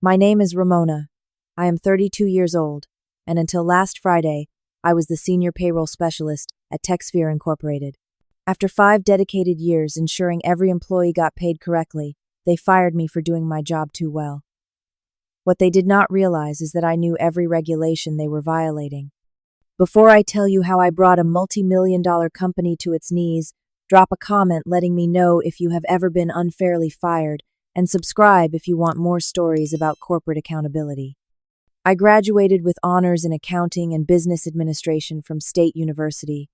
My name is Ramona. I am 32 years old, and until last Friday, I was the senior payroll specialist at Techphere Incorporated. After 5 dedicated years ensuring every employee got paid correctly, they fired me for doing my job too well. What they did not realize is that I knew every regulation they were violating. Before I tell you how I brought a multi-million-dollar company to its knees, drop a comment letting me know if you have ever been unfairly fired, and subscribe if you want more stories about corporate accountability. I graduated with honors in accounting and business administration from State University.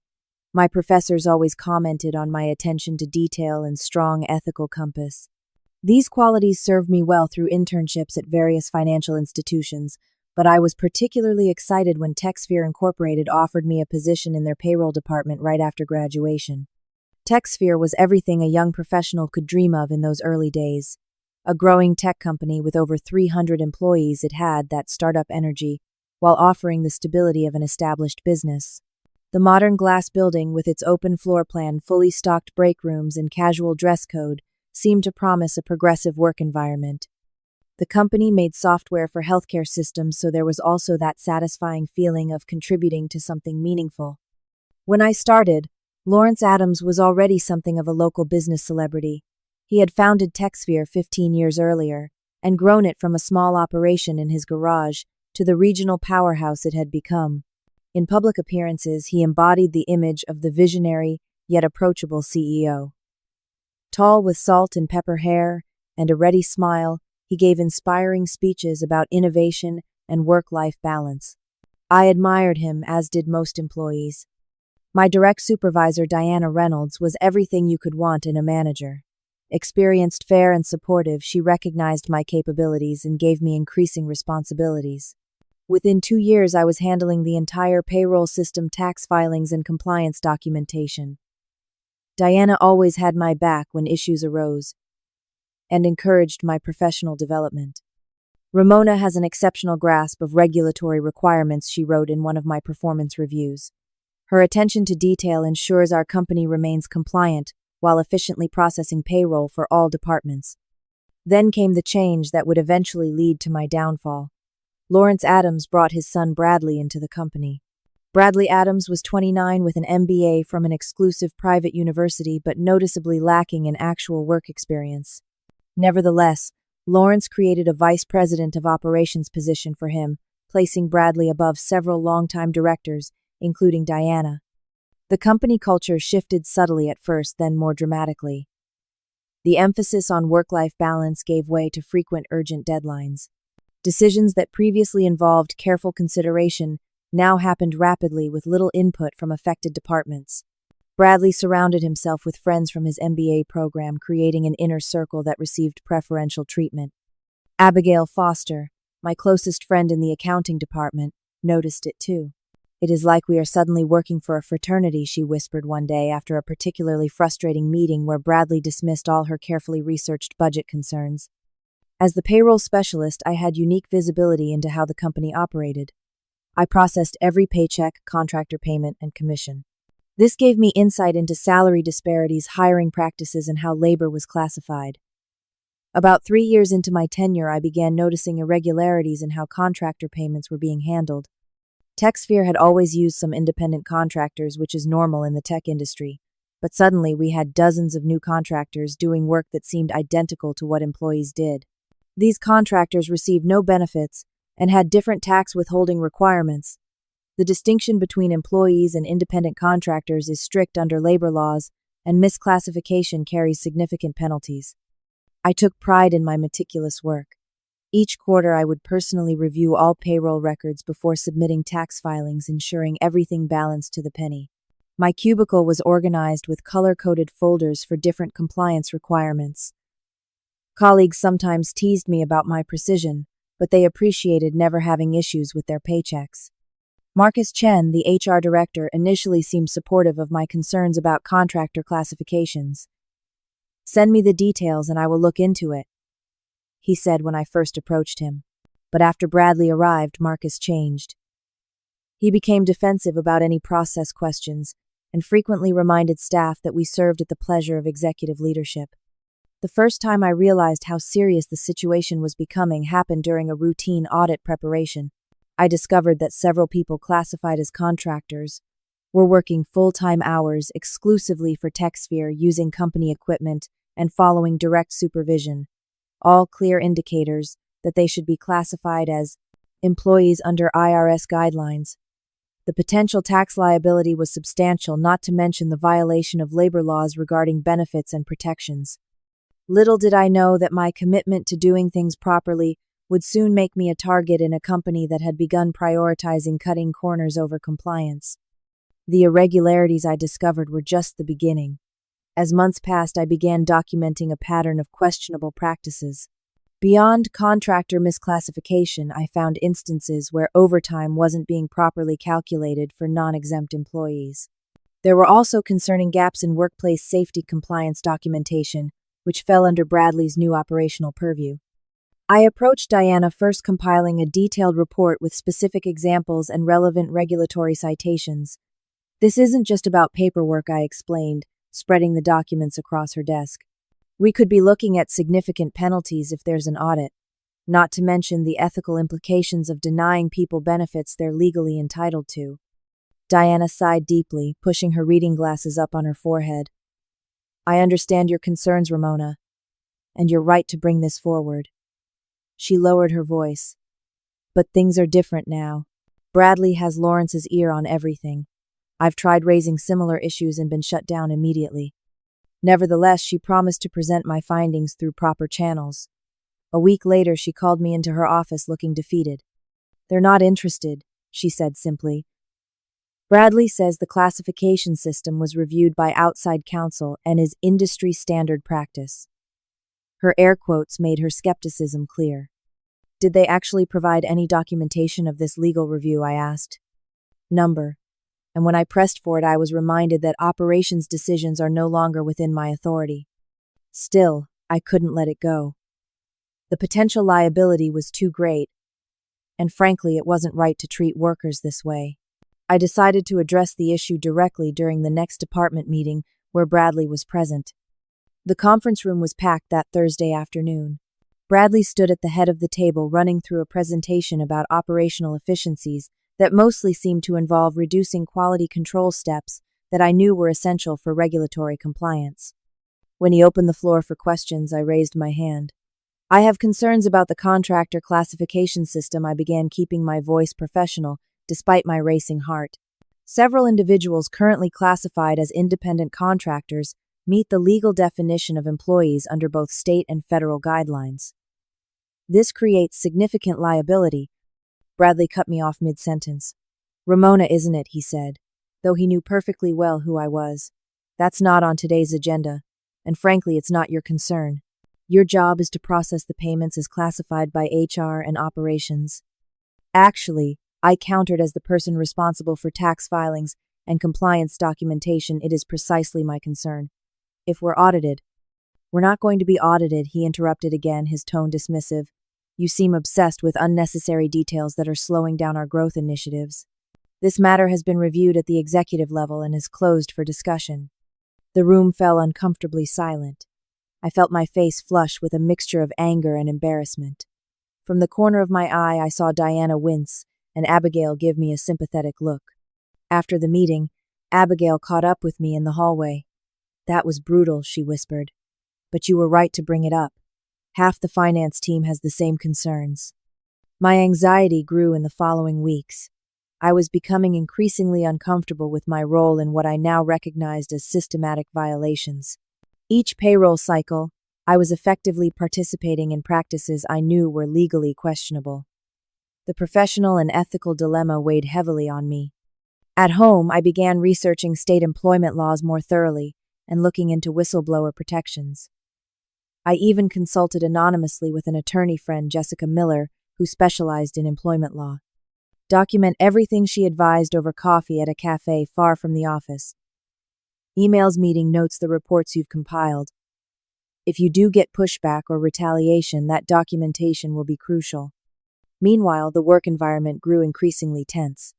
My professors always commented on my attention to detail and strong ethical compass. These qualities served me well through internships at various financial institutions, but I was particularly excited when Techphere Incorporated offered me a position in their payroll department right after graduation. Techphere was everything a young professional could dream of in those early days. A growing tech company with over 300 employees, it had that startup energy, while offering the stability of an established business. The modern glass building with its open floor plan, fully stocked break rooms, and casual dress code seemed to promise a progressive work environment. The company made software for healthcare systems, so there was also that satisfying feeling of contributing to something meaningful. When I started, Lawrence Adams was already something of a local business celebrity. He had founded Techphere 15 years earlier and grown it from a small operation in his garage to the regional powerhouse it had become. In public appearances, he embodied the image of the visionary yet approachable CEO. Tall with salt and pepper hair and a ready smile, he gave inspiring speeches about innovation and work-life balance. I admired him, as did most employees. My direct supervisor, Diana Reynolds, was everything you could want in a manager. Experienced, fair, and supportive, she recognized my capabilities and gave me increasing responsibilities. Within 2 years, I was handling the entire payroll system, tax filings, and compliance documentation. Diana always had my back when issues arose and encouraged my professional development. Ramona has an exceptional grasp of regulatory requirements, she wrote in one of my performance reviews. Her attention to detail ensures our company remains compliant while efficiently processing payroll for all departments. Then came the change that would eventually lead to my downfall. Lawrence Adams brought his son Bradley into the company. Bradley Adams was 29 with an MBA from an exclusive private university, but noticeably lacking in actual work experience. Nevertheless, Lawrence created a vice president of operations position for him, placing Bradley above several longtime directors, including Diana. The company culture shifted subtly at first, then more dramatically. The emphasis on work-life balance gave way to frequent urgent deadlines. Decisions that previously involved careful consideration now happened rapidly with little input from affected departments. Bradley surrounded himself with friends from his MBA program, creating an inner circle that received preferential treatment. Abigail Foster, my closest friend in the accounting department, noticed it too. "It is like we are suddenly working for a fraternity," she whispered one day after a particularly frustrating meeting where Bradley dismissed all her carefully researched budget concerns. As the payroll specialist, I had unique visibility into how the company operated. I processed every paycheck, contractor payment, and commission. This gave me insight into salary disparities, hiring practices, and how labor was classified. About 3 years into my tenure, I began noticing irregularities in how contractor payments were being handled. Techphere had always used some independent contractors, which is normal in the tech industry, but suddenly we had dozens of new contractors doing work that seemed identical to what employees did. These contractors received no benefits and had different tax withholding requirements. The distinction between employees and independent contractors is strict under labor laws, and misclassification carries significant penalties. I took pride in my meticulous work. Each quarter, I would personally review all payroll records before submitting tax filings, ensuring everything balanced to the penny. My cubicle was organized with color-coded folders for different compliance requirements. Colleagues sometimes teased me about my precision, but they appreciated never having issues with their paychecks. Marcus Chen, the HR director, initially seemed supportive of my concerns about contractor classifications. "Send me the details and I will look into it," he said when I first approached him. But after Bradley arrived, Marcus changed. He became defensive about any process questions and frequently reminded staff that we served at the pleasure of executive leadership. The first time I realized how serious the situation was becoming happened during a routine audit preparation. I discovered that several people classified as contractors were working full-time hours exclusively for Techphere using company equipment and following direct supervision, all clear indicators that they should be classified as employees under IRS guidelines. The potential tax liability was substantial, not to mention the violation of labor laws regarding benefits and protections. Little did I know that my commitment to doing things properly would soon make me a target in a company that had begun prioritizing cutting corners over compliance. The irregularities I discovered were just the beginning. As months passed, I began documenting a pattern of questionable practices. Beyond contractor misclassification, I found instances where overtime wasn't being properly calculated for non-exempt employees. There were also concerning gaps in workplace safety compliance documentation, which fell under Bradley's new operational purview. I approached Diana, first compiling a detailed report with specific examples and relevant regulatory citations. This isn't just about paperwork, I explained, spreading the documents across her desk. We could be looking at significant penalties if there's an audit, not to mention the ethical implications of denying people benefits they're legally entitled to. Diana sighed deeply, pushing her reading glasses up on her forehead. I understand your concerns, Ramona, and you're right to bring this forward. She lowered her voice. But things are different now. Bradley has Lawrence's ear on everything. I've tried raising similar issues and been shut down immediately. Nevertheless, she promised to present my findings through proper channels. A week later, she called me into her office looking defeated. They're not interested, she said simply. Bradley says the classification system was reviewed by outside counsel and is industry standard practice. Her air quotes made her skepticism clear. Did they actually provide any documentation of this legal review, I asked. Number. And when I pressed for it, I was reminded that operations decisions are no longer within my authority. Still, I couldn't let it go. The potential liability was too great, and frankly, it wasn't right to treat workers this way. I decided to address the issue directly during the next department meeting where Bradley was present. The conference room was packed that Thursday afternoon. Bradley stood at the head of the table running through a presentation about operational efficiencies that mostly seemed to involve reducing quality control steps that I knew were essential for regulatory compliance. When he opened the floor for questions, I raised my hand. I have concerns about the contractor classification system. I began, keeping my voice professional, despite my racing heart. Several individuals currently classified as independent contractors meet the legal definition of employees under both state and federal guidelines. This creates significant liability. Bradley cut me off mid-sentence. Ramona, isn't it, he said, though he knew perfectly well who I was. That's not on today's agenda, and frankly, it's not your concern. Your job is to process the payments as classified by HR and operations. Actually, I countered, as the person responsible for tax filings and compliance documentation, it is precisely my concern. If we're audited. We're not going to be audited, he interrupted again, his tone dismissive. You seem obsessed with unnecessary details that are slowing down our growth initiatives. This matter has been reviewed at the executive level and is closed for discussion. The room fell uncomfortably silent. I felt my face flush with a mixture of anger and embarrassment. From the corner of my eye, I saw Diana wince and Abigail give me a sympathetic look. After the meeting, Abigail caught up with me in the hallway. That was brutal, she whispered. But you were right to bring it up. Half the finance team has the same concerns. My anxiety grew in the following weeks. I was becoming increasingly uncomfortable with my role in what I now recognized as systematic violations. Each payroll cycle, I was effectively participating in practices I knew were legally questionable. The professional and ethical dilemma weighed heavily on me. At home, I began researching state employment laws more thoroughly and looking into whistleblower protections. I even consulted anonymously with an attorney friend, Jessica Miller, who specialized in employment law. Document everything she advised over coffee at a cafe far from the office. Emails, meeting notes, the reports you've compiled. If you do get pushback or retaliation, that documentation will be crucial. Meanwhile, the work environment grew increasingly tense.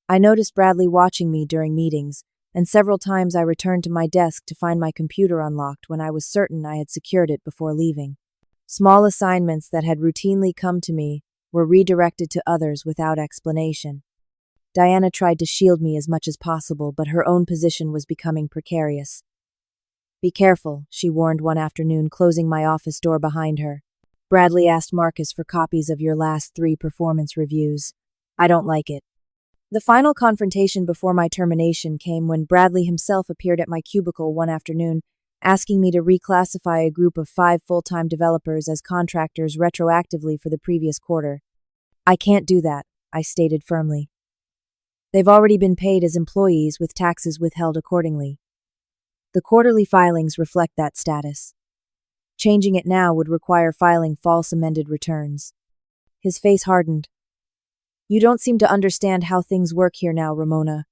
I noticed Bradley watching me during meetings, and several times I returned to my desk to find my computer unlocked when I was certain I had secured it before leaving. Small assignments that had routinely come to me were redirected to others without explanation. Diana tried to shield me as much as possible, but her own position was becoming precarious. "Be careful," she warned one afternoon, closing my office door behind her. "Bradley asked Marcus for copies of your last 3 performance reviews. I don't like it." The final confrontation before my termination came when Bradley himself appeared at my cubicle one afternoon, asking me to reclassify a group of 5 full-time developers as contractors retroactively for the previous quarter. "I can't do that," I stated firmly. "They've already been paid as employees with taxes withheld accordingly. The quarterly filings reflect that status. Changing it now would require filing false amended returns." His face hardened. "You don't seem to understand how things work here now, Ramona.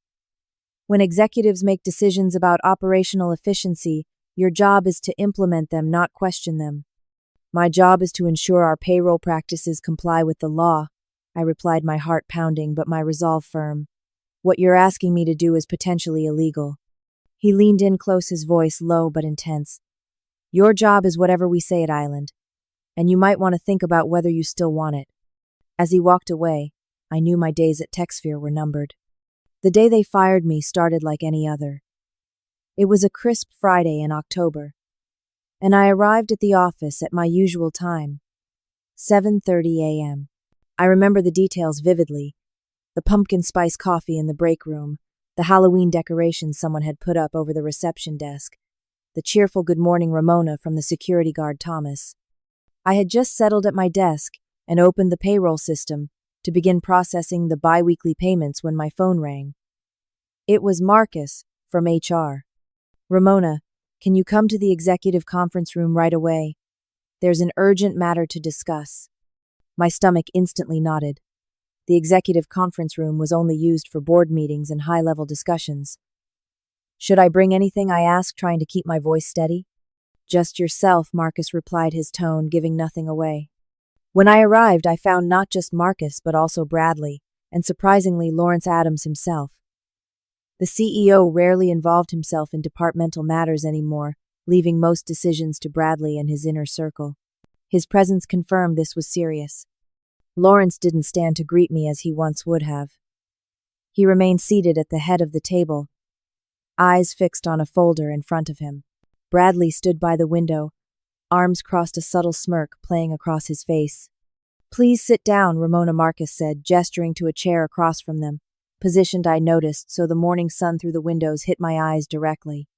When executives make decisions about operational efficiency, your job is to implement them, not question them." "My job is to ensure our payroll practices comply with the law," I replied, my heart pounding but my resolve firm. "What you're asking me to do is potentially illegal." He leaned in close, his voice low but intense. "Your job is whatever we say at Island, and you might want to think about whether you still want it." As he walked away, I knew my days at Techphere were numbered. The day they fired me started like any other. It was a crisp Friday in October, and I arrived at the office at my usual time, 7:30 a.m. I remember the details vividly: the pumpkin spice coffee in the break room, the Halloween decorations someone had put up over the reception desk, the cheerful "Good morning, Ramona" from the security guard Thomas. I had just settled at my desk and opened the payroll system to begin processing the bi-weekly payments when my phone rang. It was Marcus from HR. "Ramona, can you come to the executive conference room right away? There's an urgent matter to discuss." My stomach instantly knotted. The executive conference room was only used for board meetings and high-level discussions. "Should I bring anything?" I asked, trying to keep my voice steady. "Just yourself," Marcus replied, his tone giving nothing away. When I arrived, I found not just Marcus but also Bradley, and surprisingly Lawrence Adams himself. The CEO rarely involved himself in departmental matters anymore, leaving most decisions to Bradley and his inner circle. His presence confirmed this was serious. Lawrence didn't stand to greet me as he once would have. He remained seated at the head of the table, eyes fixed on a folder in front of him. Bradley stood by the window, arms crossed, a subtle smirk playing across his face. "Please sit down," Ramona, Marcus said, gesturing to a chair across from them, positioned, I noticed, so the morning sun through the windows hit my eyes directly.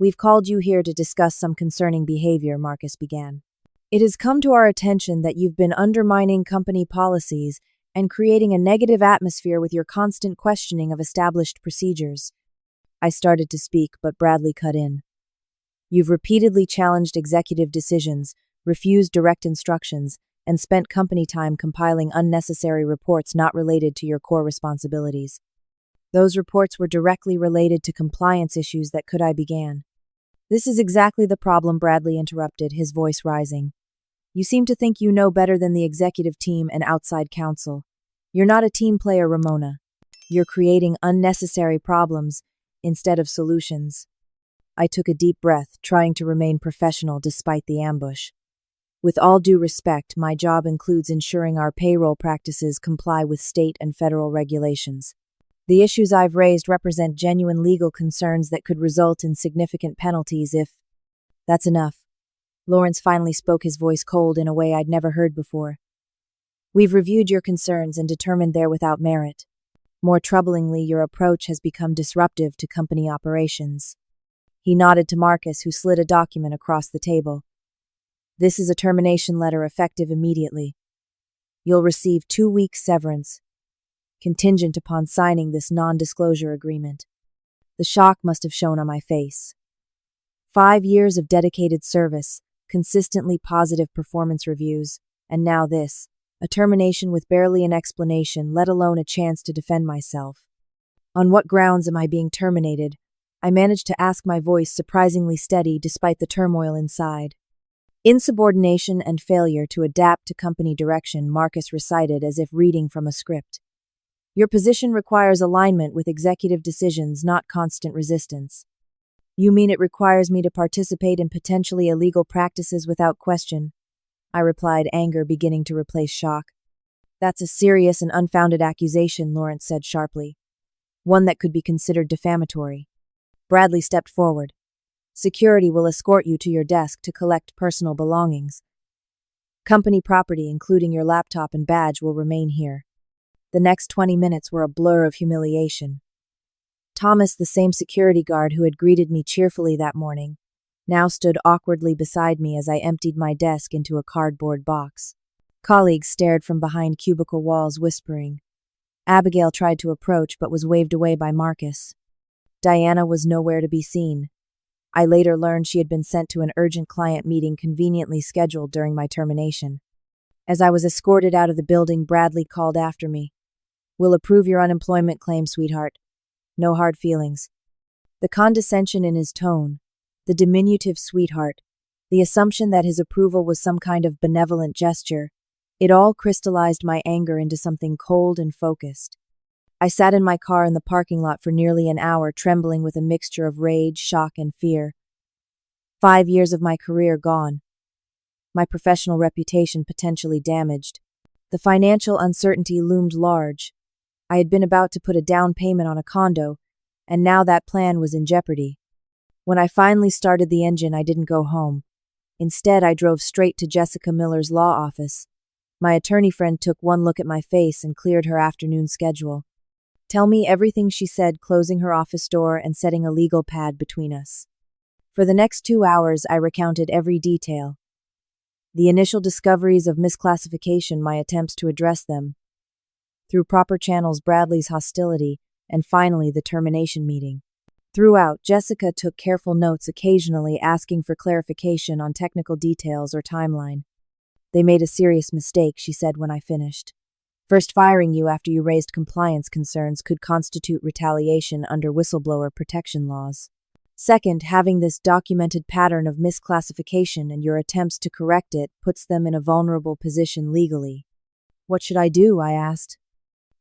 "We've called you here to discuss some concerning behavior," Marcus began. "It has come to our attention that you've been undermining company policies and creating a negative atmosphere with your constant questioning of established procedures." I started to speak, but Bradley cut in. "You've repeatedly challenged executive decisions, refused direct instructions, and spent company time compiling unnecessary reports not related to your core responsibilities. Those reports were directly related to compliance issues that I began." "This is exactly the problem," Bradley interrupted, his voice rising. "You seem to think you know better than the executive team and outside counsel. You're not a team player, Ramona. You're creating unnecessary problems instead of solutions." I took a deep breath, trying to remain professional despite the ambush. "With all due respect, my job includes ensuring our payroll practices comply with state and federal regulations. The issues I've raised represent genuine legal concerns that could result in significant penalties if—" "That's enough." Lawrence finally spoke, his voice cold in a way I'd never heard before. "We've reviewed your concerns and determined they're without merit. More troublingly, your approach has become disruptive to company operations." He nodded to Marcus, who slid a document across the table. "This is a termination letter effective immediately. You'll receive 2 weeks severance, contingent upon signing this non-disclosure agreement." The shock must have shown on my face. 5 years of dedicated service, consistently positive performance reviews, and now this, a termination with barely an explanation, let alone a chance to defend myself. "On what grounds am I being terminated?" I managed to ask, my voice surprisingly steady despite the turmoil inside. "Insubordination and failure to adapt to company direction," Marcus recited as if reading from a script. Your position requires alignment with executive decisions, not constant resistance. You mean it requires me to participate in potentially illegal practices without question? I replied, anger beginning to replace shock. That's a serious and unfounded accusation, Lawrence said sharply. One that could be considered defamatory. Bradley stepped forward. Security will escort you to your desk to collect personal belongings. Company property, including your laptop and badge, will remain here. The next 20 minutes were a blur of humiliation. Thomas, the same security guard who had greeted me cheerfully that morning, now stood awkwardly beside me as I emptied my desk into a cardboard box. Colleagues stared from behind cubicle walls, whispering. Abigail tried to approach but was waved away by Marcus. Diana was nowhere to be seen. I later learned she had been sent to an urgent client meeting conveniently scheduled during my termination. As I was escorted out of the building, Bradley called after me. "We'll approve your unemployment claim, sweetheart. No hard feelings." The condescension in his tone, the diminutive sweetheart, the assumption that his approval was some kind of benevolent gesture, it all crystallized my anger into something cold and focused. I sat in my car in the parking lot for nearly an hour, trembling with a mixture of rage, shock, and fear. 5 years of my career gone. My professional reputation potentially damaged. The financial uncertainty loomed large. I had been about to put a down payment on a condo, and now that plan was in jeopardy. When I finally started the engine, I didn't go home. Instead, I drove straight to Jessica Miller's law office. My attorney friend took one look at my face and cleared her afternoon schedule. "Tell me everything," she said, closing her office door and setting a legal pad between us. For the next 2 hours, I recounted every detail. The initial discoveries of misclassification, my attempts to address them, through proper channels, Bradley's hostility, and finally the termination meeting. Throughout, Jessica took careful notes, occasionally asking for clarification on technical details or timeline. "They made a serious mistake," she said when I finished. "First, firing you after you raised compliance concerns could constitute retaliation under whistleblower protection laws. Second, having this documented pattern of misclassification and your attempts to correct it puts them in a vulnerable position legally." "What should I do?" I asked.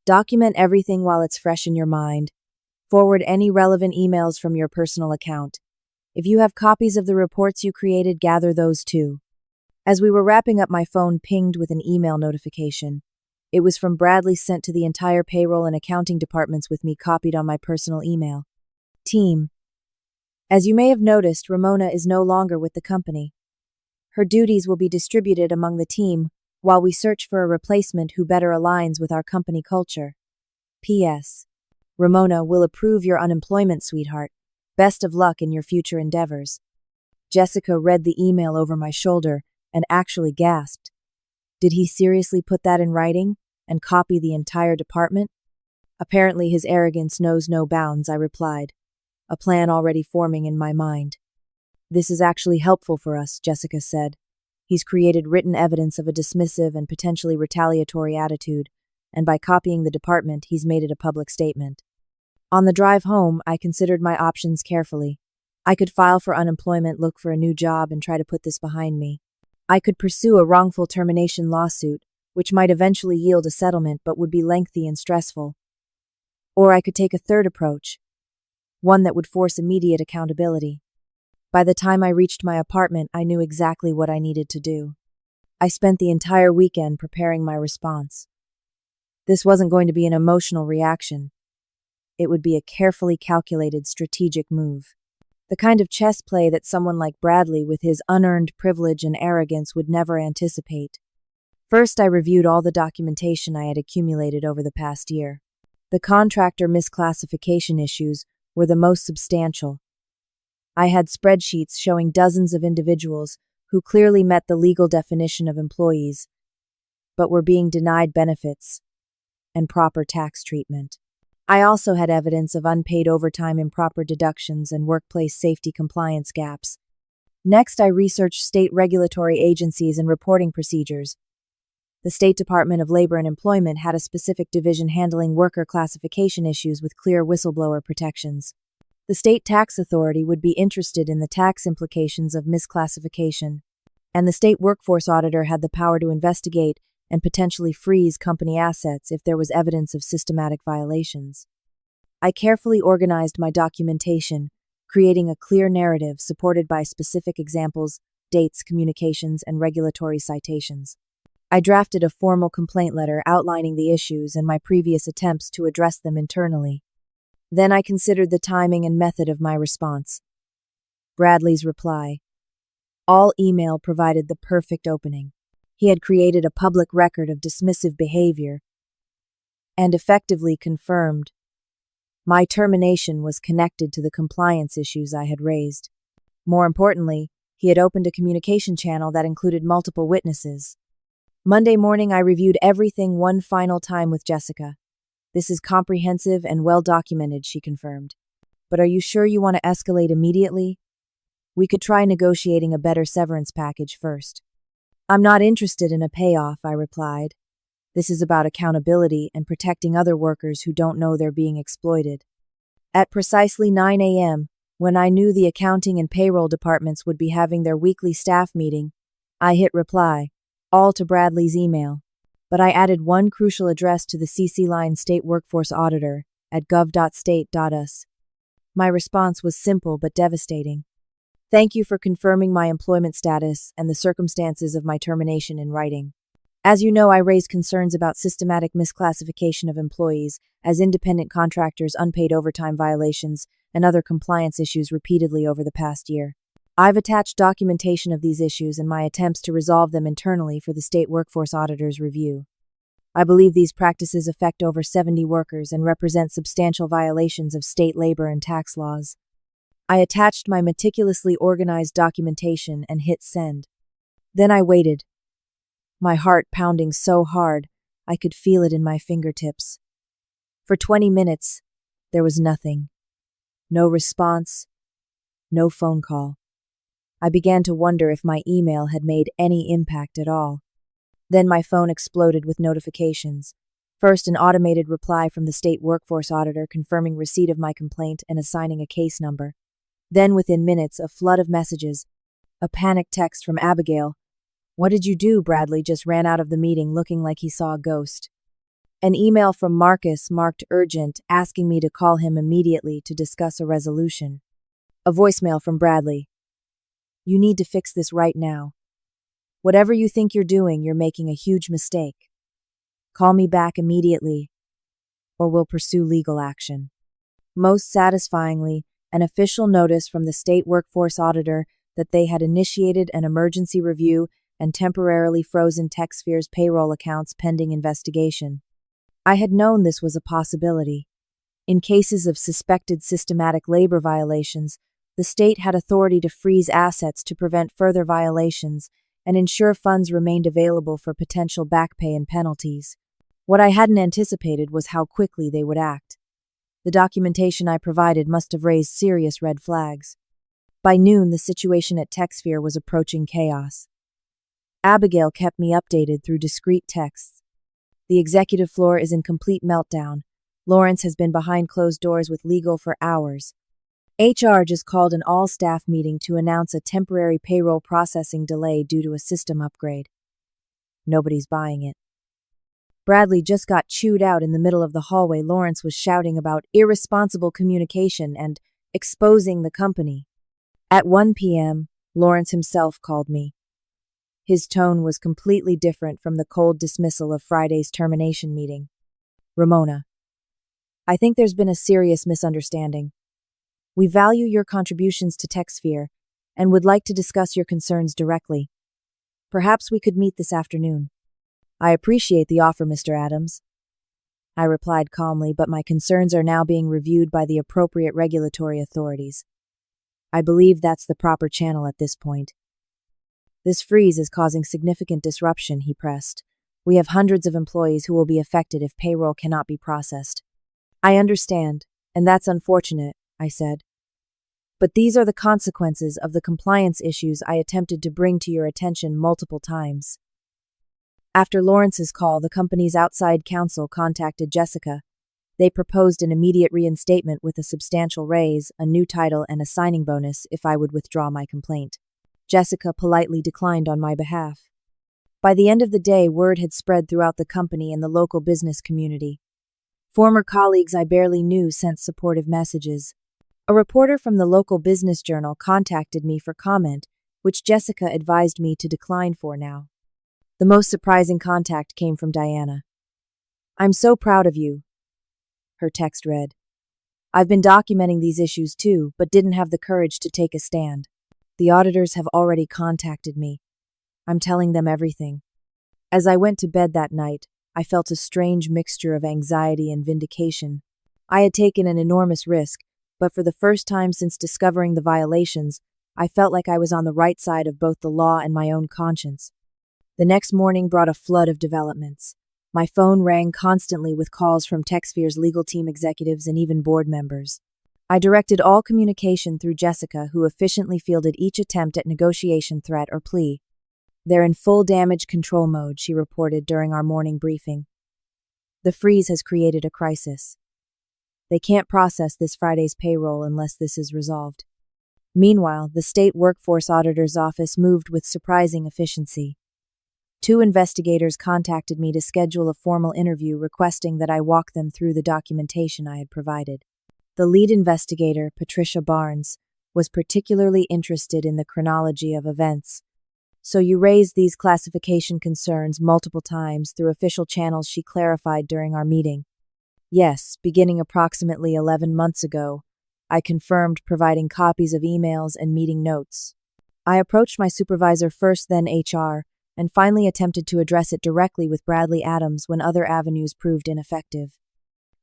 "Document everything while it's fresh in your mind. Forward any relevant emails from your personal account. If you have copies of the reports you created, gather those too." As we were wrapping up, my phone pinged with an email notification. It was from Bradley, sent to the entire payroll and accounting departments with me copied on my personal email. "Team. As you may have noticed, Ramona is no longer with the company. Her duties will be distributed among the team while we search for a replacement who better aligns with our company culture. P.S. Ramona will approve your unemployment, sweetheart. Best of luck in your future endeavors." Jessica read the email over my shoulder and actually gasped. Did he seriously put that in writing and copy the entire department? "Apparently his arrogance knows no bounds," I replied, a plan already forming in my mind. "This is actually helpful for us," Jessica said. "He's created written evidence of a dismissive and potentially retaliatory attitude, and by copying the department, he's made it a public statement." On the drive home, I considered my options carefully. I could file for unemployment, look for a new job, and try to put this behind me. I could pursue a wrongful termination lawsuit, which might eventually yield a settlement but would be lengthy and stressful. Or I could take a third approach, one that would force immediate accountability. By the time I reached my apartment, I knew exactly what I needed to do. I spent the entire weekend preparing my response. This wasn't going to be an emotional reaction. It would be a carefully calculated strategic move. The kind of chess play that someone like Bradley, with his unearned privilege and arrogance, would never anticipate. First, I reviewed all the documentation I had accumulated over the past year. The contractor misclassification issues were the most substantial. I had spreadsheets showing dozens of individuals who clearly met the legal definition of employees, but were being denied benefits and proper tax treatment. I also had evidence of unpaid overtime, improper deductions, and workplace safety compliance gaps. Next, I researched state regulatory agencies and reporting procedures. The State Department of Labor and Employment had a specific division handling worker classification issues with clear whistleblower protections. The State Tax Authority would be interested in the tax implications of misclassification, and the State Workforce Auditor had the power to investigate and potentially freeze company assets if there was evidence of systematic violations. I carefully organized my documentation, creating a clear narrative supported by specific examples, dates, communications, and regulatory citations. I drafted a formal complaint letter outlining the issues and my previous attempts to address them internally. Then I considered the timing and method of my response. Bradley's reply. All email provided the perfect opening. He had created a public record of dismissive behavior and effectively confirmed my termination was connected to the compliance issues I had raised. More importantly, he had opened a communication channel that included multiple witnesses. Monday morning, I reviewed everything one final time with Jessica. This is comprehensive and well documented, she confirmed. But are you sure you want to escalate immediately? We could try negotiating a better severance package first. I'm not interested in a payoff, I replied. This is about accountability and protecting other workers who don't know they're being exploited. At precisely 9 a.m., when I knew the accounting and payroll departments would be having their weekly staff meeting, I hit reply, all to Bradley's email. But I added one crucial address to the CC line State Workforce Auditor at gov.state.us. My response was simple but devastating. Thank you for confirming my employment status and the circumstances of my termination in writing. As you know, I raised concerns about systematic misclassification of employees as independent contractors, unpaid overtime violations, and other compliance issues repeatedly over the past year. I've attached documentation of these issues and my attempts to resolve them internally for the State Workforce Auditor's review. I believe these practices affect over 70 workers and represent substantial violations of state labor and tax laws. I attached my meticulously organized documentation and hit send. Then I waited, my heart pounding so hard I could feel it in my fingertips. For 20 minutes, there was nothing. No response, no phone call. I began to wonder if my email had made any impact at all. Then my phone exploded with notifications. First, an automated reply from the State Workforce Auditor confirming receipt of my complaint and assigning a case number. Then, within minutes, a flood of messages. A panicked text from Abigail. What did you do? Bradley just ran out of the meeting looking like he saw a ghost. An email from Marcus marked urgent, asking me to call him immediately to discuss a resolution. A voicemail from Bradley. You need to fix this right now. Whatever you think you're doing, you're making a huge mistake. Call me back immediately, or we'll pursue legal action. Most satisfyingly, an official notice from the State Workforce Auditor that they had initiated an emergency review and temporarily frozen Techphere's payroll accounts pending investigation. I had known this was a possibility. In cases of suspected systematic labor violations, the state had authority to freeze assets to prevent further violations and ensure funds remained available for potential back pay and penalties. What I hadn't anticipated was how quickly they would act. The documentation I provided must have raised serious red flags. By noon, the situation at Techphere was approaching chaos. Abigail kept me updated through discreet texts. The executive floor is in complete meltdown. Lawrence has been behind closed doors with legal for hours. HR just called an all-staff meeting to announce a temporary payroll processing delay due to a system upgrade. Nobody's buying it. Bradley just got chewed out in the middle of the hallway. Lawrence was shouting about irresponsible communication and exposing the company. At 1 p.m., Lawrence himself called me. His tone was completely different from the cold dismissal of Friday's termination meeting. Ramona, I think there's been a serious misunderstanding. We value your contributions to Techphere and would like to discuss your concerns directly. Perhaps we could meet this afternoon. I appreciate the offer, Mr. Adams. I replied calmly, but my concerns are now being reviewed by the appropriate regulatory authorities. I believe that's the proper channel at this point. This freeze is causing significant disruption, he pressed. We have hundreds of employees who will be affected if payroll cannot be processed. I understand, and that's unfortunate, I said. But these are the consequences of the compliance issues I attempted to bring to your attention multiple times. After Lawrence's call, the company's outside counsel contacted Jessica. They proposed an immediate reinstatement with a substantial raise, a new title, and a signing bonus if I would withdraw my complaint. Jessica politely declined on my behalf. By the end of the day, word had spread throughout the company and the local business community. Former colleagues I barely knew sent supportive messages. A reporter from the local business journal contacted me for comment, which Jessica advised me to decline for now. The most surprising contact came from Diana. "I'm so proud of you," her text read. "I've been documenting these issues too, but didn't have the courage to take a stand. The auditors have already contacted me. I'm telling them everything." As I went to bed that night, I felt a strange mixture of anxiety and vindication. I had taken an enormous risk, but for the first time since discovering the violations, I felt like I was on the right side of both the law and my own conscience. The next morning brought a flood of developments. My phone rang constantly with calls from Techphere's legal team executives and even board members. I directed all communication through Jessica, who efficiently fielded each attempt at negotiation, threat, or plea. "They're in full damage control mode," she reported during our morning briefing. "The freeze has created a crisis. They can't process this Friday's payroll unless this is resolved." Meanwhile, the state workforce auditor's office moved with surprising efficiency. 2 investigators contacted me to schedule a formal interview, requesting that I walk them through the documentation I had provided. The lead investigator, Patricia Barnes, was particularly interested in the chronology of events. "So you raised these classification concerns multiple times through official channels," she clarified during our meeting. "Yes, beginning approximately 11 months ago, I confirmed, providing copies of emails and meeting notes. I approached my supervisor first, then HR, and finally attempted to address it directly with Bradley Adams when other avenues proved ineffective.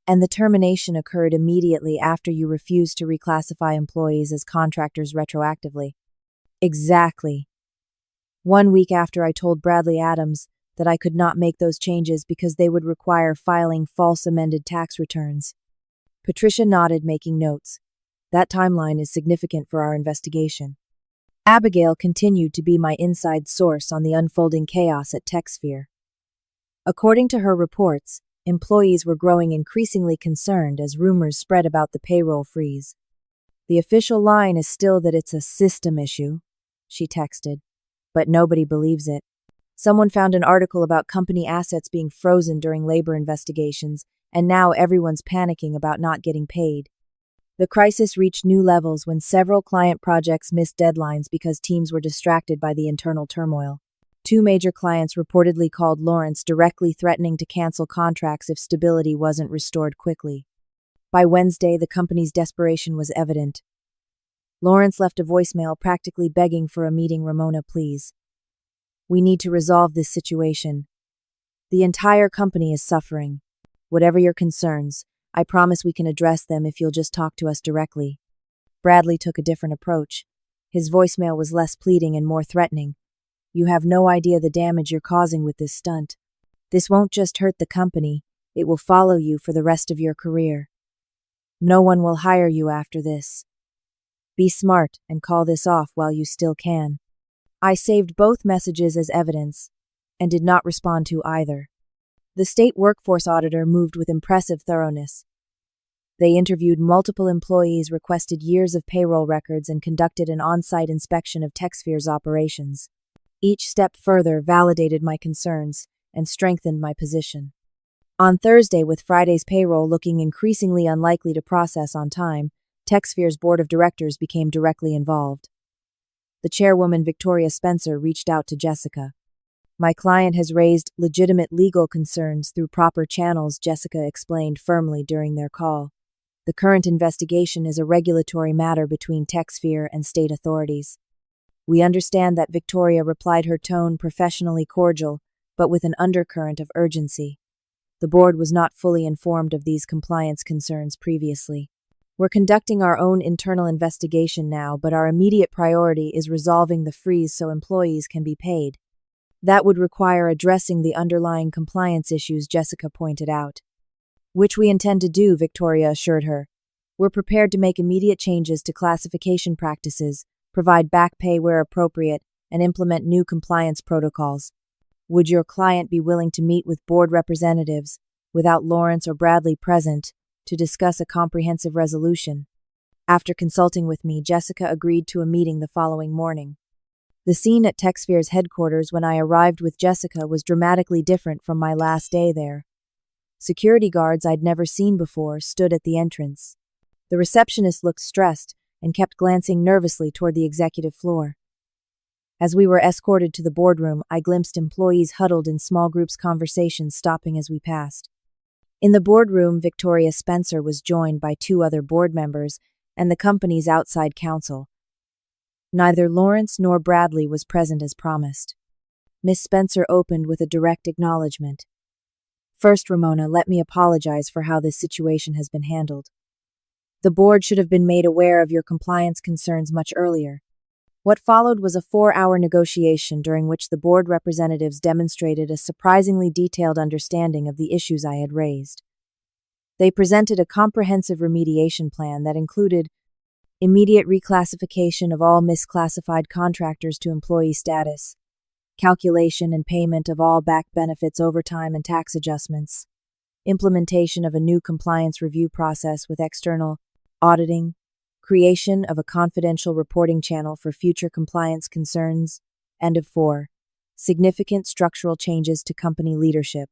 And the termination occurred immediately after you refused to reclassify employees as contractors retroactively." "Exactly. 1 week after I told Bradley Adams that I could not make those changes because they would require filing false amended tax returns." Patricia nodded, making notes. "That timeline is significant for our investigation." Abigail continued to be my inside source on the unfolding chaos at Techphere. According to her reports, employees were growing increasingly concerned as rumors spread about the payroll freeze. "The official line is still that it's a system issue," she texted, "but nobody believes it. Someone found an article about company assets being frozen during labor investigations, and now everyone's panicking about not getting paid." The crisis reached new levels when several client projects missed deadlines because teams were distracted by the internal turmoil. 2 major clients reportedly called Lawrence, directly threatening to cancel contracts if stability wasn't restored quickly. By Wednesday, the company's desperation was evident. Lawrence left a voicemail practically begging for a meeting. "Ramona, please. We need to resolve this situation. The entire company is suffering. Whatever your concerns, I promise we can address them if you'll just talk to us directly." Bradley took a different approach. His voicemail was less pleading and more threatening. "You have no idea the damage you're causing with this stunt. This won't just hurt the company, it will follow you for the rest of your career. No one will hire you after this. Be smart and call this off while you still can." I saved both messages as evidence and did not respond to either. The state workforce auditor moved with impressive thoroughness. They interviewed multiple employees, requested years of payroll records, and conducted an on-site inspection of Techphere's operations. Each step further validated my concerns and strengthened my position. On Thursday, with Friday's payroll looking increasingly unlikely to process on time, Techphere's board of directors became directly involved. The chairwoman, Victoria Spencer, reached out to Jessica. "My client has raised legitimate legal concerns through proper channels," Jessica explained firmly during their call. "The current investigation is a regulatory matter between Techphere and state authorities." "We understand that," Victoria replied, her tone professionally cordial, but with an undercurrent of urgency. The board was not fully informed of these compliance concerns previously. "We're conducting our own internal investigation now, but our immediate priority is resolving the freeze so employees can be paid. That would require addressing the underlying compliance issues," Jessica pointed out. "Which we intend to do," Victoria assured her. "We're prepared to make immediate changes to classification practices, provide back pay where appropriate, and implement new compliance protocols. Would your client be willing to meet with board representatives, without Lawrence or Bradley present, to discuss a comprehensive resolution?" After consulting with me, Jessica agreed to a meeting the following morning. The scene at Techphere's headquarters when I arrived with Jessica was dramatically different from my last day there. Security guards I'd never seen before stood at the entrance. The receptionist looked stressed and kept glancing nervously toward the executive floor. As we were escorted to the boardroom, I glimpsed employees huddled in small groups, conversations stopping as we passed. In the boardroom, Victoria Spencer was joined by 2 other board members and the company's outside counsel. Neither Lawrence nor Bradley was present as promised. Miss Spencer opened with a direct acknowledgement. "First, Ramona, let me apologize for how this situation has been handled. The board should have been made aware of your compliance concerns much earlier." What followed was a 4-hour negotiation during which the board representatives demonstrated a surprisingly detailed understanding of the issues I had raised. They presented a comprehensive remediation plan that included immediate reclassification of all misclassified contractors to employee status, calculation and payment of all back benefits, overtime and tax adjustments, implementation of a new compliance review process with external auditing, creation of a confidential reporting channel for future compliance concerns, and of 4, significant structural changes to company leadership.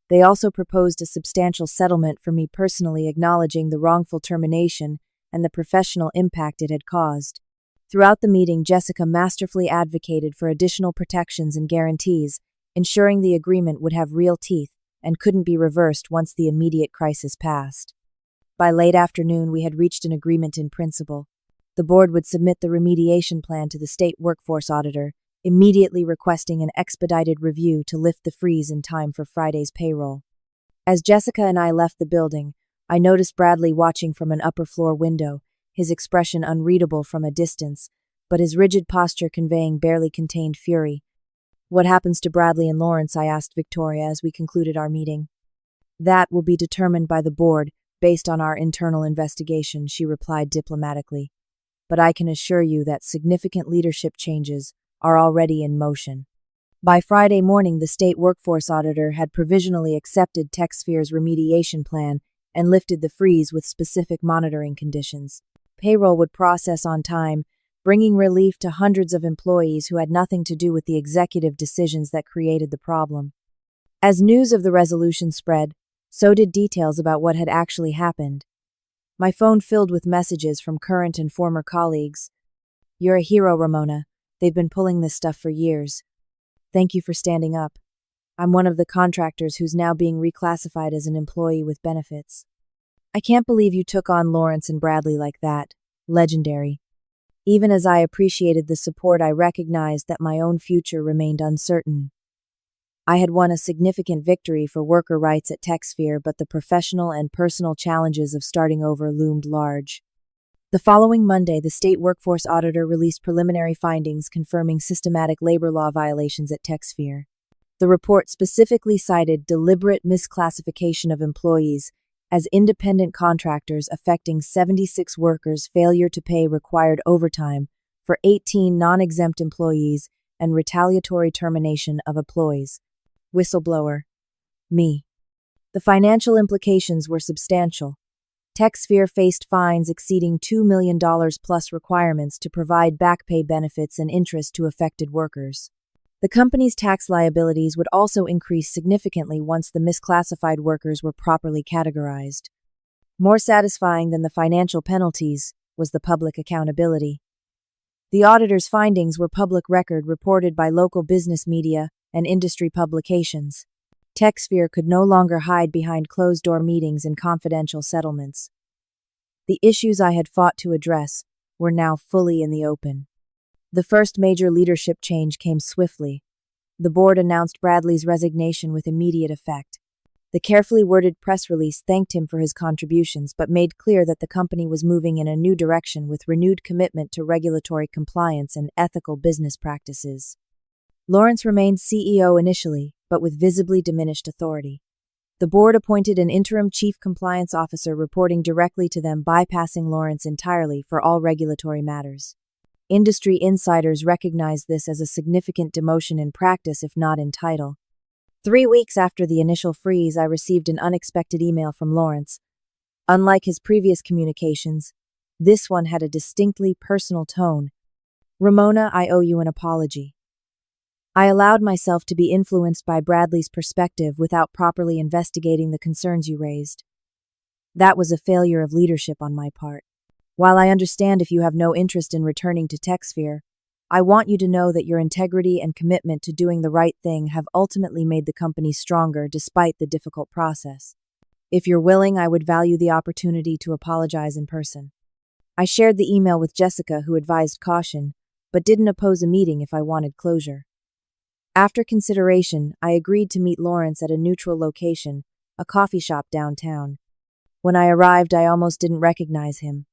They also proposed a substantial settlement for me personally, acknowledging the wrongful termination and the professional impact it had caused. Throughout the meeting, Jessica masterfully advocated for additional protections and guarantees, ensuring the agreement would have real teeth and couldn't be reversed once the immediate crisis passed. By late afternoon, we had reached an agreement in principle. The board would submit the remediation plan to the state workforce auditor, immediately requesting an expedited review to lift the freeze in time for Friday's payroll. As Jessica and I left the building, I noticed Bradley watching from an upper floor window, his expression unreadable from a distance, but his rigid posture conveying barely contained fury. "What happens to Bradley and Lawrence?" I asked Victoria as we concluded our meeting. "That will be determined by the board, based on our internal investigation," she replied diplomatically. "But I can assure you that significant leadership changes are already in motion." By Friday morning, the state workforce auditor had provisionally accepted Techphere's remediation plan and lifted the freeze with specific monitoring conditions. Payroll would process on time, bringing relief to hundreds of employees who had nothing to do with the executive decisions that created the problem. As news of the resolution spread, so did details about what had actually happened. My phone filled with messages from current and former colleagues. "You're a hero, Ramona. They've been pulling this stuff for years. Thank you for standing up. I'm one of the contractors who's now being reclassified as an employee with benefits. I can't believe you took on Lawrence and Bradley like that. Legendary." Even as I appreciated the support, I recognized that my own future remained uncertain. I had won a significant victory for worker rights at Techphere, but the professional and personal challenges of starting over loomed large. The following Monday, the state workforce auditor released preliminary findings confirming systematic labor law violations at Techphere. The report specifically cited deliberate misclassification of employees as independent contractors, affecting 76 workers, failure to pay required overtime for 18 non-exempt employees, and retaliatory termination of employees. Whistleblower. Me. The financial implications were substantial. Techphere faced fines exceeding $2 million plus requirements to provide back pay benefits and interest to affected workers. The company's tax liabilities would also increase significantly once the misclassified workers were properly categorized. More satisfying than the financial penalties was the public accountability. The auditor's findings were public record, reported by local business media and industry publications. Techphere could no longer hide behind closed-door meetings and confidential settlements. The issues I had fought to address were now fully in the open. The first major leadership change came swiftly. The board announced Bradley's resignation with immediate effect. The carefully worded press release thanked him for his contributions but made clear that the company was moving in a new direction with renewed commitment to regulatory compliance and ethical business practices. Lawrence remained CEO initially, but with visibly diminished authority. The board appointed an interim chief compliance officer reporting directly to them, bypassing Lawrence entirely for all regulatory matters. Industry insiders recognized this as a significant demotion in practice, if not in title. 3 weeks after the initial freeze, I received an unexpected email from Lawrence. Unlike his previous communications, this one had a distinctly personal tone. Ramona, I owe you an apology. I allowed myself to be influenced by Bradley's perspective without properly investigating the concerns you raised. That was a failure of leadership on my part. While I understand if you have no interest in returning to Techphere, I want you to know that your integrity and commitment to doing the right thing have ultimately made the company stronger despite the difficult process. If you're willing, I would value the opportunity to apologize in person. I shared the email with Jessica, who advised caution, but didn't oppose a meeting if I wanted closure. After consideration, I agreed to meet Lawrence at a neutral location, a coffee shop downtown. When I arrived, I almost didn't recognize him.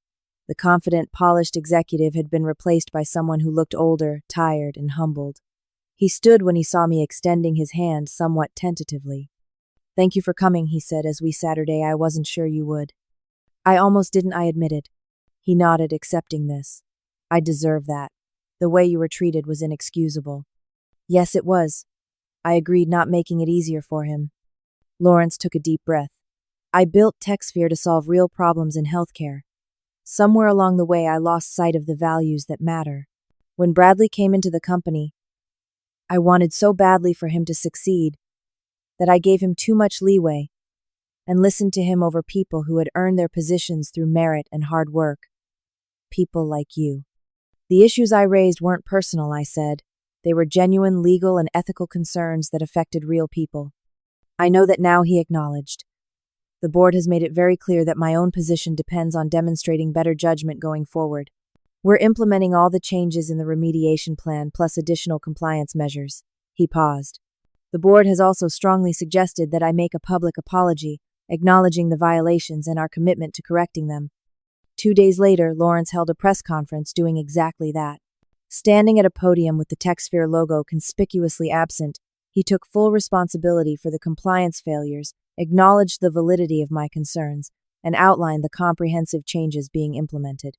The confident, polished executive had been replaced by someone who looked older, tired, and humbled. He stood when he saw me, extending his hand somewhat tentatively. "Thank you for coming," he said as we Saturday. "I wasn't sure you would." "I almost didn't," I admitted. He nodded, accepting this. "I deserve that. The way you were treated was inexcusable." "Yes, it was," I agreed, not making it easier for him. Lawrence took a deep breath. "I built Techphere to solve real problems in healthcare. Somewhere along the way, I lost sight of the values that matter. When Bradley came into the company, I wanted so badly for him to succeed that I gave him too much leeway and listened to him over people who had earned their positions through merit and hard work. People like you. The issues I raised weren't personal," I said. "They were genuine legal and ethical concerns that affected real people." "I know that now," he acknowledged. "The board has made it very clear that my own position depends on demonstrating better judgment going forward. We're implementing all the changes in the remediation plan plus additional compliance measures." He paused. "The board has also strongly suggested that I make a public apology, acknowledging the violations and our commitment to correcting them." 2 days later, Lawrence held a press conference doing exactly that. Standing at a podium with the Techphere logo conspicuously absent, he took full responsibility for the compliance failures, acknowledged the validity of my concerns, and outlined the comprehensive changes being implemented.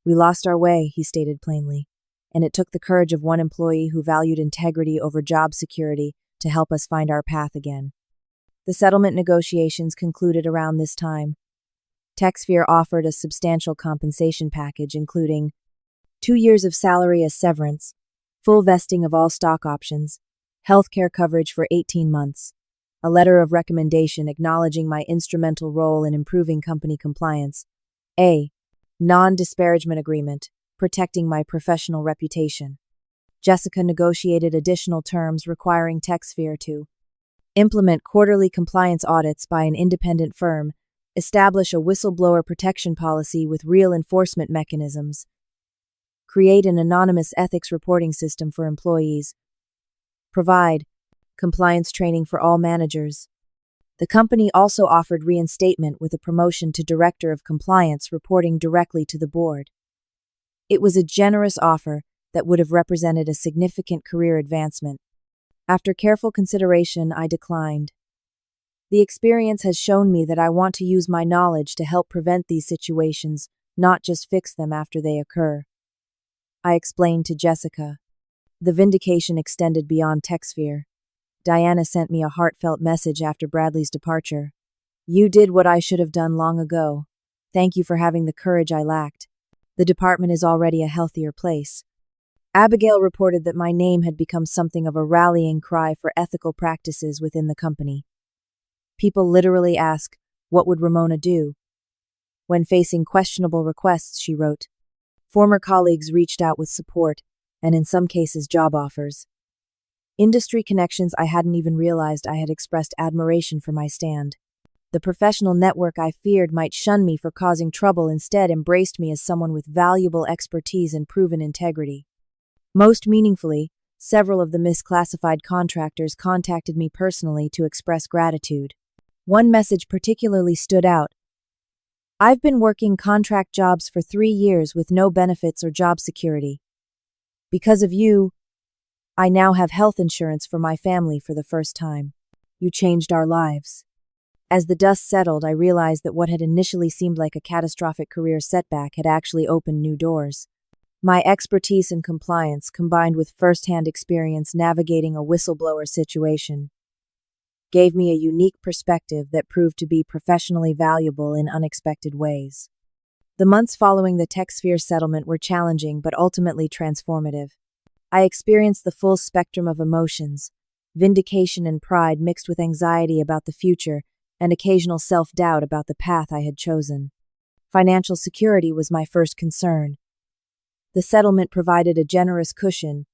"We lost our way," he stated plainly, "and it took the courage of one employee who valued integrity over job security to help us find our path again." The settlement negotiations concluded around this time. Techphere offered a substantial compensation package, including 2 years of salary as severance, full vesting of all stock options, healthcare coverage for 18 months, a letter of recommendation acknowledging my instrumental role in improving company compliance, a non-disparagement agreement protecting my professional reputation. Jessica negotiated additional terms requiring Techphere to implement quarterly compliance audits by an independent firm, establish a whistleblower protection policy with real enforcement mechanisms, create an anonymous ethics reporting system for employees, provide compliance training for all managers. The company also offered reinstatement with a promotion to Director of Compliance, reporting directly to the board. It was a generous offer that would have represented a significant career advancement. After careful consideration, I declined. The experience has shown me that I want to use my knowledge to help prevent these situations, not just fix them after they occur. I explained to Jessica. The vindication extended beyond Techphere. Diana sent me a heartfelt message after Bradley's departure. "You did what I should have done long ago. Thank you for having the courage I lacked. The department is already a healthier place." Abigail reported that my name had become something of a rallying cry for ethical practices within the company. People literally ask, "What would Ramona do?" when facing questionable requests, she wrote. Former colleagues reached out with support, and in some cases job offers. Industry connections I hadn't even realized I had expressed admiration for my stand. The professional network I feared might shun me for causing trouble instead embraced me as someone with valuable expertise and proven integrity. Most meaningfully, several of the misclassified contractors contacted me personally to express gratitude. One message particularly stood out. "I've been working contract jobs for 3 years with no benefits or job security. Because of you, I now have health insurance for my family for the first time. You changed our lives." As the dust settled, I realized that what had initially seemed like a catastrophic career setback had actually opened new doors. My expertise in compliance, combined with first-hand experience navigating a whistleblower situation, gave me a unique perspective that proved to be professionally valuable in unexpected ways. The months following the Techphere settlement were challenging but ultimately transformative. I experienced the full spectrum of emotions, vindication and pride mixed with anxiety about the future and occasional self-doubt about the path I had chosen. Financial security was my first concern. The settlement provided a generous cushion,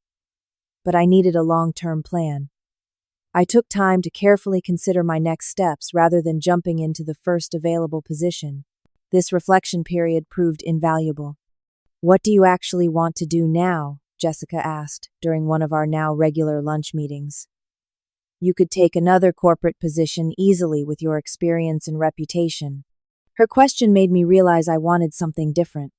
but I needed a long-term plan. I took time to carefully consider my next steps rather than jumping into the first available position. This reflection period proved invaluable. "What do you actually want to do now?" Jessica asked during one of our now regular lunch meetings. "You could take another corporate position easily with your experience and reputation." Her question made me realize I wanted something different.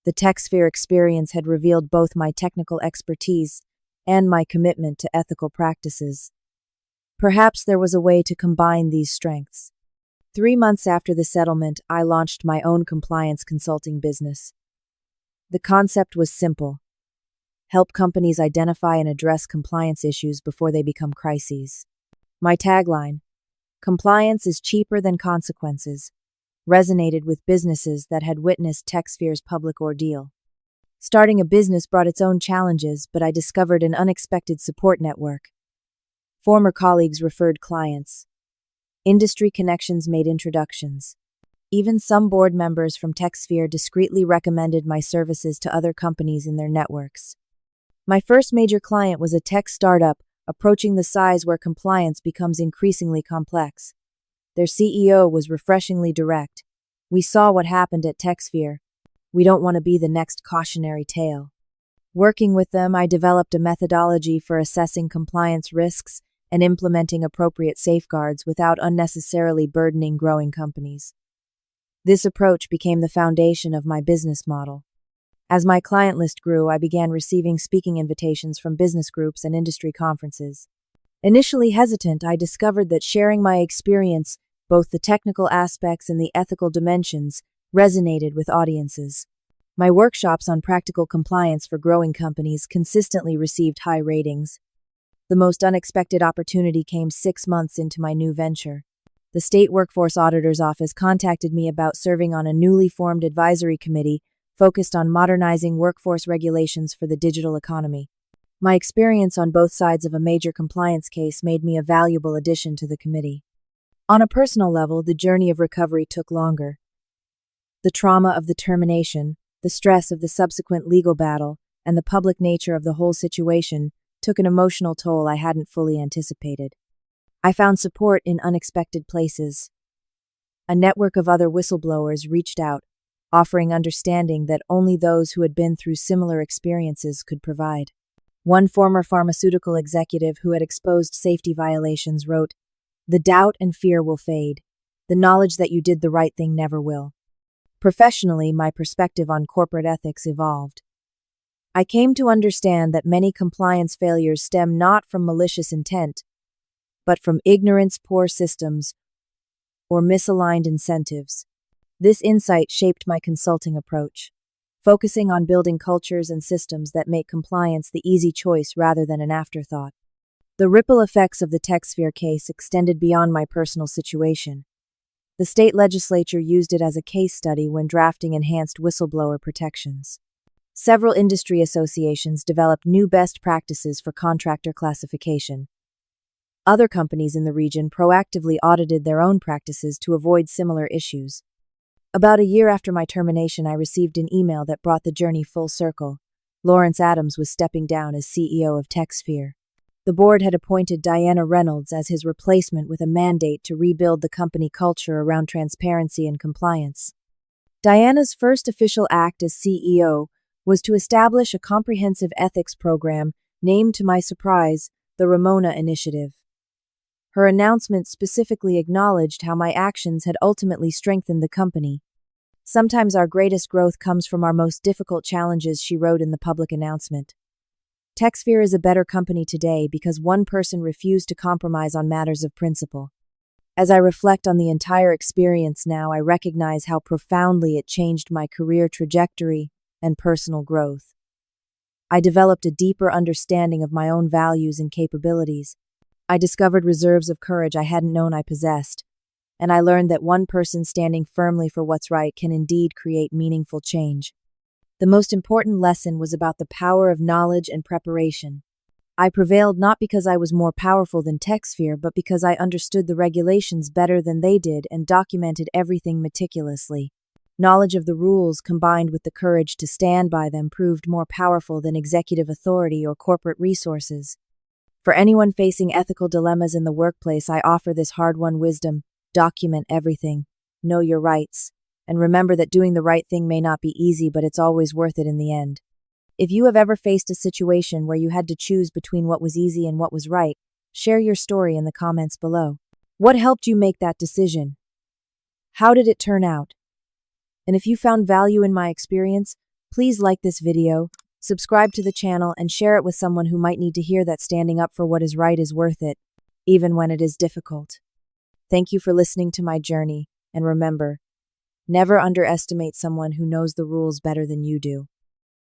The Techphere experience had revealed both my technical expertise and my commitment to ethical practices. Perhaps there was a way to combine these strengths. 3 months after the settlement, I launched my own compliance consulting business. The concept was simple: help companies identify and address compliance issues before they become crises. My tagline, "Compliance is cheaper than consequences," resonated with businesses that had witnessed Techphere's public ordeal. Starting a business brought its own challenges, but I discovered an unexpected support network. Former colleagues referred clients. Industry connections made introductions. Even some board members from Techphere discreetly recommended my services to other companies in their networks. My first major client was a tech startup approaching the size where compliance becomes increasingly complex. Their CEO was refreshingly direct. "We saw what happened at Techphere. We don't want to be the next cautionary tale." Working with them, I developed a methodology for assessing compliance risks and implementing appropriate safeguards without unnecessarily burdening growing companies. This approach became the foundation of my business model. As my client list grew, I began receiving speaking invitations from business groups and industry conferences. Initially hesitant, I discovered that sharing my experience, both the technical aspects and the ethical dimensions, resonated with audiences. My workshops on practical compliance for growing companies consistently received high ratings. The most unexpected opportunity came 6 months into my new venture. The State Workforce Auditor's Office contacted me about serving on a newly formed advisory committee focused on modernizing workforce regulations for the digital economy. My experience on both sides of a major compliance case made me a valuable addition to the committee. On a personal level, the journey of recovery took longer. The trauma of the termination, the stress of the subsequent legal battle, and the public nature of the whole situation took an emotional toll I hadn't fully anticipated. I found support in unexpected places. A network of other whistleblowers reached out, offering understanding that only those who had been through similar experiences could provide. One former pharmaceutical executive who had exposed safety violations wrote, "The doubt and fear will fade. The knowledge that you did the right thing never will." Professionally, my perspective on corporate ethics evolved. I came to understand that many compliance failures stem not from malicious intent, but from ignorance, poor systems, or misaligned incentives. This insight shaped my consulting approach, focusing on building cultures and systems that make compliance the easy choice rather than an afterthought. The ripple effects of the Techphere case extended beyond my personal situation. The state legislature used it as a case study when drafting enhanced whistleblower protections. Several industry associations developed new best practices for contractor classification. Other companies in the region proactively audited their own practices to avoid similar issues. About a year after my termination, I received an email that brought the journey full circle. Lawrence Adams was stepping down as CEO of Techphere. The board had appointed Diana Reynolds as his replacement with a mandate to rebuild the company culture around transparency and compliance. Diana's first official act as CEO was to establish a comprehensive ethics program named, to my surprise, the Ramona Initiative. Her announcement specifically acknowledged how my actions had ultimately strengthened the company. "Sometimes our greatest growth comes from our most difficult challenges," she wrote in the public announcement. Techphere is a better company today because one person refused to compromise on matters of principle. As I reflect on the entire experience now, I recognize how profoundly it changed my career trajectory and personal growth. I developed a deeper understanding of my own values and capabilities. I discovered reserves of courage I hadn't known I possessed, and I learned that one person standing firmly for what's right can indeed create meaningful change. The most important lesson was about the power of knowledge and preparation. I prevailed not because I was more powerful than Techphere, but because I understood the regulations better than they did and documented everything meticulously. Knowledge of the rules combined with the courage to stand by them proved more powerful than executive authority or corporate resources. For anyone facing ethical dilemmas in the workplace, I offer this hard-won wisdom: document everything, know your rights, and remember that doing the right thing may not be easy, but it's always worth it in the end. If you have ever faced a situation where you had to choose between what was easy and what was right, share your story in the comments below. What helped you make that decision? How did it turn out? And if you found value in my experience, please like this video, subscribe to the channel, and share it with someone who might need to hear that standing up for what is right is worth it, even when it is difficult. Thank you for listening to my journey, and remember, never underestimate someone who knows the rules better than you do.